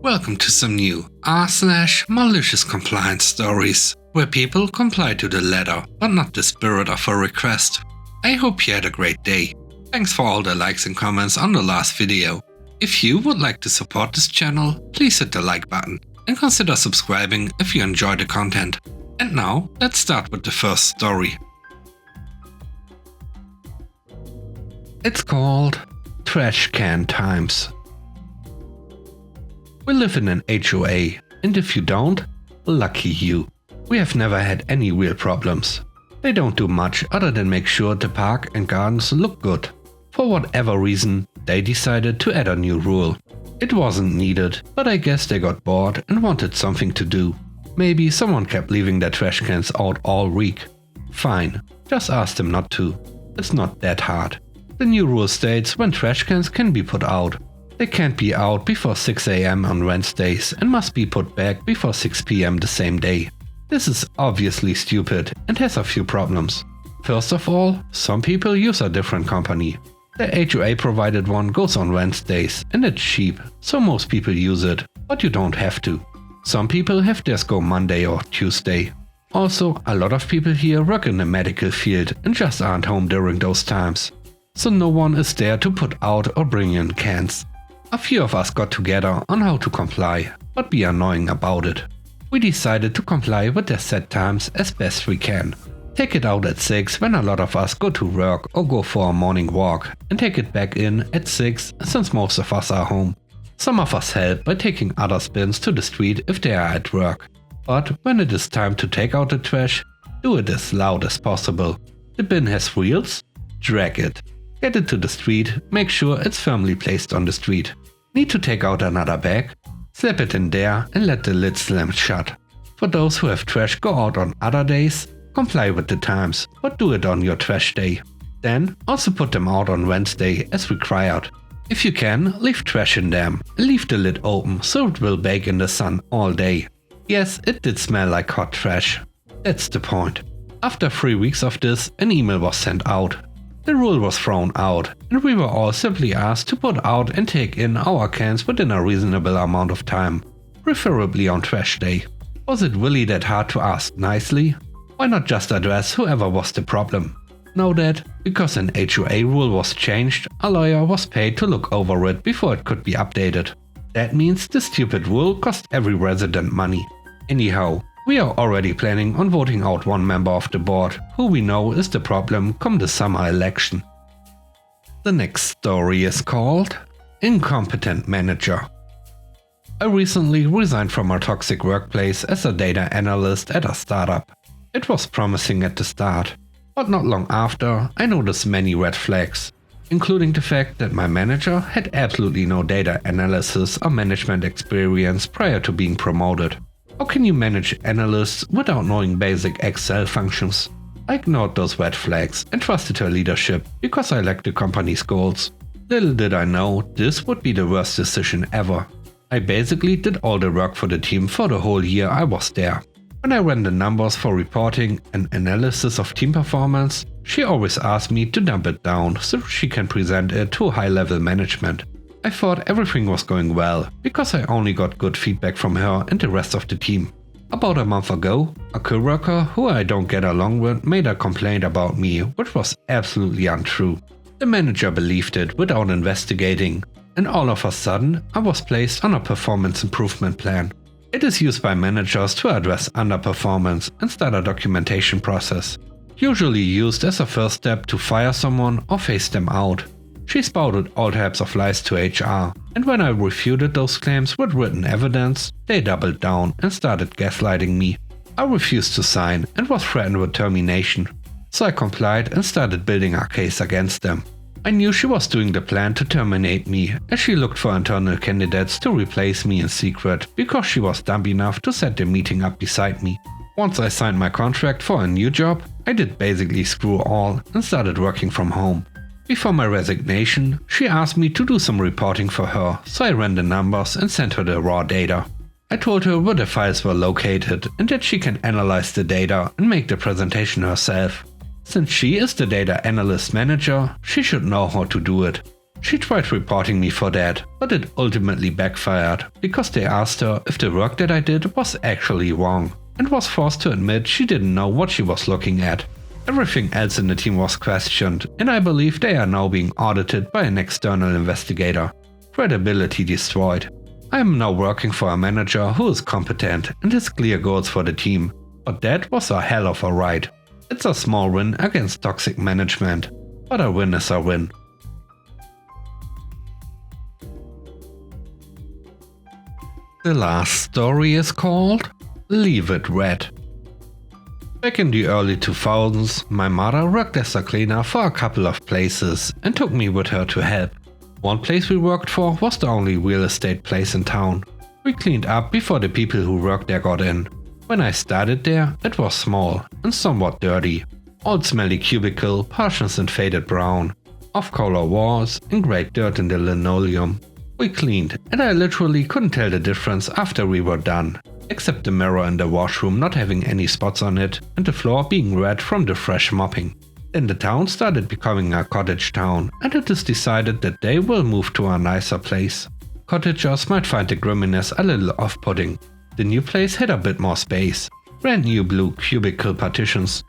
Welcome to some new r/malicious compliance stories, where people comply to the letter but not the spirit of a request. I hope you had a great day. Thanks for all the likes and comments on the last video. If you would like to support this channel, please hit the like button and consider subscribing if you enjoy the content. And now, let's start with the first story. It's called Trash Can Times. We live in an HOA, and if you don't, lucky you. We have never had any real problems. They don't do much other than make sure the park and gardens look good. For whatever reason, they decided to add a new rule. It wasn't needed, but I guess they got bored and wanted something to do. Maybe someone kept leaving their trash cans out all week. Fine, just ask them not to. It's not that hard. The new rule states when trash cans can be put out. They can't be out before 6 AM on Wednesdays and must be put back before 6 PM the same day. This is obviously stupid and has a few problems. First of all, some people use a different company. The HOA provided one goes on Wednesdays and it's cheap, so most people use it, but you don't have to. Some people have theirs go Monday or Tuesday. Also, a lot of people here work in the medical field and just aren't home during those times. So no one is there to put out or bring in cans. A few of us got together on how to comply, but be annoying about it. We decided to comply with their set times as best we can. Take it out at 6 when a lot of us go to work or go for a morning walk, and take it back in at 6 since most of us are home. Some of us help by taking other bins to the street if they are at work. But when it is time to take out the trash, do it as loud as possible. The bin has wheels? Drag it. Get it to the street, make sure it's firmly placed on the street. Need to take out another bag? Slap it in there and let the lid slam shut. For those who have trash go out on other days, comply with the times, but do it on your trash day. Then also put them out on Wednesday as required. If you can, leave trash in them and leave the lid open so it will bake in the sun all day. Yes, it did smell like hot trash. That's the point. After 3 weeks of this, an email was sent out. The rule was thrown out, and we were all simply asked to put out and take in our cans within a reasonable amount of time, preferably on trash day. Was it really that hard to ask nicely? Why not just address whoever was the problem? Know that, because an HOA rule was changed, a lawyer was paid to look over it before it could be updated. That means the stupid rule cost every resident money. Anyhow, we are already planning on voting out one member of the board, who we know is the problem come the summer election. The next story is called Incompetent Manager. I recently resigned from a toxic workplace as a data analyst at a startup. It was promising at the start, but not long after I noticed many red flags, including the fact that my manager had absolutely no data analysis or management experience prior to being promoted. How can you manage analysts without knowing basic Excel functions? I ignored those red flags and trusted her leadership because I lacked the company's goals. Little did I know this would be the worst decision ever. I basically did all the work for the team for the whole year I was there. When I ran the numbers for reporting and analysis of team performance, she always asked me to dump it down so she can present it to high-level management. I thought everything was going well, because I only got good feedback from her and the rest of the team. About a month ago, a coworker who I don't get along with made a complaint about me, which was absolutely untrue. The manager believed it without investigating, and all of a sudden I was placed on a performance improvement plan. It is used by managers to address underperformance and start a documentation process, usually used as a first step to fire someone or phase them out. She spouted all types of lies to HR, and when I refuted those claims with written evidence, they doubled down and started gaslighting me. I refused to sign and was threatened with termination, so I complied and started building a case against them. I knew she was doing the plan to terminate me, as she looked for internal candidates to replace me in secret because she was dumb enough to set the meeting up beside me. Once I signed my contract for a new job, I did basically screw all and started working from home. Before my resignation, she asked me to do some reporting for her, so I ran the numbers and sent her the raw data. I told her where the files were located and that she can analyze the data and make the presentation herself. Since she is the data analyst manager, she should know how to do it. She tried reporting me for that, but it ultimately backfired because they asked her if the work that I did was actually wrong, and was forced to admit she didn't know what she was looking at. Everything else in the team was questioned, and I believe they are now being audited by an external investigator. Credibility destroyed. I am now working for a manager who is competent and has clear goals for the team, but that was a hell of a ride. It's a small win against toxic management, but a win is a win. The last story is called Leave It Red. Back in the early 2000s, my mother worked as a cleaner for a couple of places and took me with her to help. One place we worked for was the only real estate place in town. We cleaned up before the people who worked there got in. When I started there, it was small and somewhat dirty. Old smelly cubicle, partitions in faded brown, off-color walls and grey dirt in the linoleum. We cleaned, and I literally couldn't tell the difference after we were done, except the mirror in the washroom not having any spots on it and the floor being red from the fresh mopping. Then the town started becoming a cottage town, and it is decided that they will move to a nicer place. Cottagers might find the grimminess a little off-putting. The new place had a bit more space, brand new blue cubicle partitions,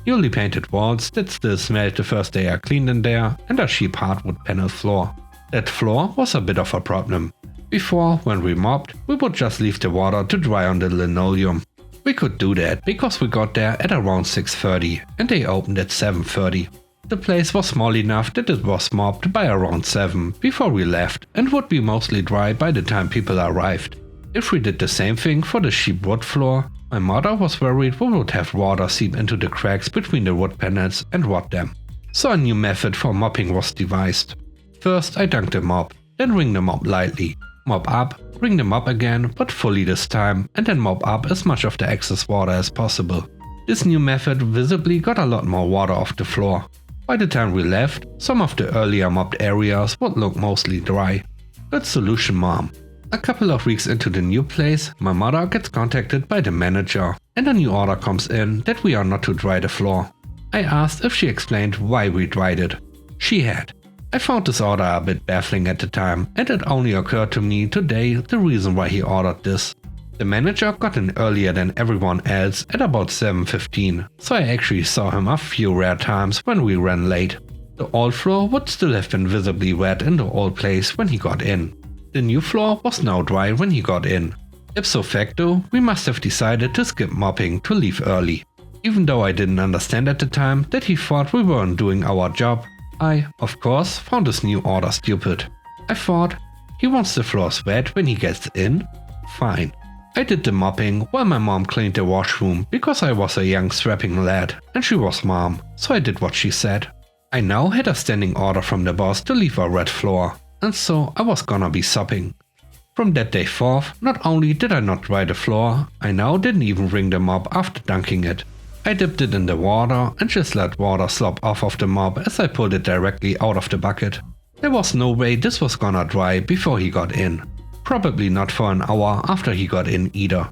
newly painted walls that still smelled the first day I cleaned in there, and a cheap hardwood panel floor. That floor was a bit of a problem. Before, when we mopped, we would just leave the water to dry on the linoleum. We could do that because we got there at around 6:30 and they opened at 7:30. The place was small enough that it was mopped by around 7 before we left and would be mostly dry by the time people arrived. If we did the same thing for the cheap wood floor, my mother was worried we would have water seep into the cracks between the wood panels and rot them. So a new method for mopping was devised. First I dunk the mop, then wring the mop lightly, mop up, wring the mop again but fully this time, and then mop up as much of the excess water as possible. This new method visibly got a lot more water off the floor. By the time we left, some of the earlier mopped areas would look mostly dry. Good solution, Mom. A couple of weeks into the new place, my mother gets contacted by the manager and a new order comes in that we are not to dry the floor. I asked if she explained why we dried it. She had. I found this order a bit baffling at the time, and it only occurred to me today the reason why he ordered this. The manager got in earlier than everyone else at about 7:15, so I actually saw him a few rare times when we ran late. The old floor would still have been visibly wet in the old place when he got in. The new floor was now dry when he got in. Ipso facto, we must have decided to skip mopping to leave early. Even though I didn't understand at the time that he thought we weren't doing our job, I, of course, found this new order stupid. I thought, he wants the floors wet when he gets in? Fine. I did the mopping while my mom cleaned the washroom because I was a young strapping lad and she was mom, so I did what she said. I now had a standing order from the boss to leave a red floor, and so I was gonna be sopping. From that day forth, not only did I not dry the floor, I now didn't even wring the mop after dunking it. I dipped it in the water and just let water slop off of the mop as I pulled it directly out of the bucket. There was no way this was gonna dry before he got in. Probably not for an hour after he got in either.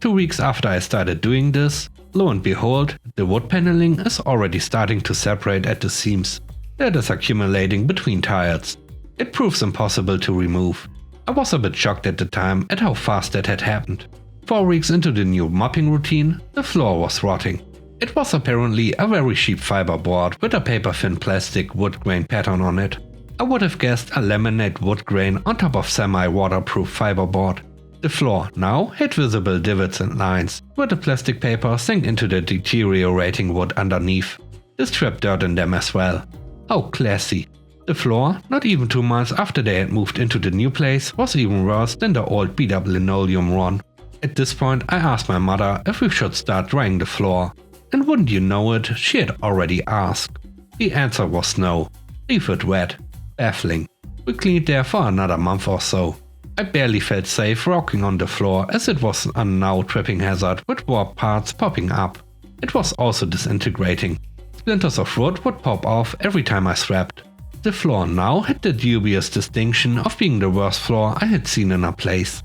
2 weeks after I started doing this, lo and behold, the wood paneling is already starting to separate at the seams. That is accumulating between tiles. It proves impossible to remove. I was a bit shocked at the time at how fast that had happened. 4 weeks into the new mopping routine, the floor was rotting. It was apparently a very cheap fiberboard with a paper-thin plastic wood grain pattern on it. I would have guessed a laminate wood grain on top of semi-waterproof fiberboard. The floor now had visible divots and lines, where the plastic paper sank into the deteriorating wood underneath. This trapped dirt in them as well. How classy. The floor, not even 2 months after they had moved into the new place, was even worse than the old beat-up linoleum one. At this point I asked my mother if we should start drying the floor. And wouldn't you know it, she had already asked. The answer was no. Leave it wet. Baffling. We cleaned there for another month or so. I barely felt safe walking on the floor as it was a now tripping hazard with warped parts popping up. It was also disintegrating. Splinters of wood would pop off every time I swept. The floor now had the dubious distinction of being the worst floor I had seen in a place.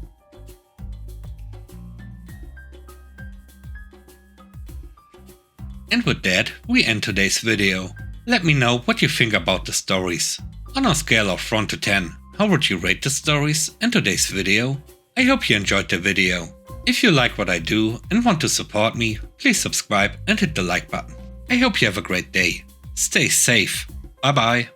And with that, we end today's video. Let me know what you think about the stories. On a scale of 1 to 10, how would you rate the stories in today's video? I hope you enjoyed the video. If you like what I do and want to support me, please subscribe and hit the like button. I hope you have a great day. Stay safe. Bye bye.